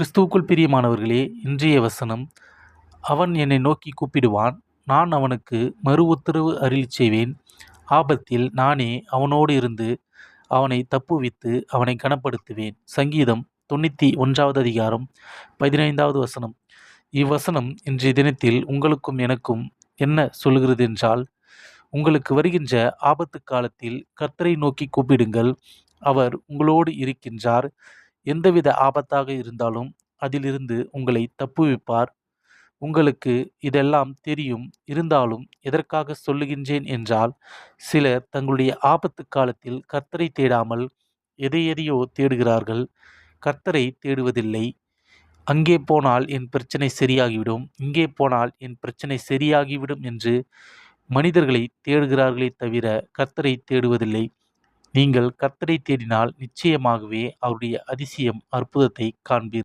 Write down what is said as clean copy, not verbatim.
கிறிஸ்துவுக்குள் பிரியமானவர்களே, இன்றைய வசனம், அவன் என்னை நோக்கி கூப்பிடுவான், நான் அவனுக்கு மறு உத்தரவு அருளிச் செய்வேன். ஆபத்தில் நானே அவனோடு இருந்து அவனை தப்புவித்து அவனை கனப்படுத்துவேன். சங்கீதம் 91வது அதிகாரம் 15வது வசனம். இவ்வசனம் இன்றைய தினத்தில் உங்களுக்கும் எனக்கும் என்ன சொல்கிறது என்றால், உங்களுக்கு வருகின்ற ஆபத்து காலத்தில் கர்த்தரை நோக்கி கூப்பிடுங்கள். அவர் உங்களோடு இருக்கின்றார். எந்தவித ஆபத்தாக இருந்தாலும் அதிலிருந்து உங்களை தப்புவிப்பார். உங்களுக்கு இதெல்லாம் தெரியும். இருந்தாலும் எதற்காக சொல்லுகின்றேன் என்றால், சிலர் தங்களுடைய ஆபத்து காலத்தில் கர்த்தரை தேடாமல் எதையோ தேடுகிறார்கள். கர்த்தரை தேடுவதில்லை. அங்கே போனால் என் பிரச்சனை சரியாகிவிடும், இங்கே போனால் என் பிரச்சனை சரியாகிவிடும் என்று மனிதர்களை தேடுகிறார்களே தவிர கர்த்தரை தேடுவதில்லை. நீங்கள் கர்த்தரை தேடினால் நிச்சயமாகவே அவருடைய அதிசயம், அற்புதத்தை காண்பீர்கள்.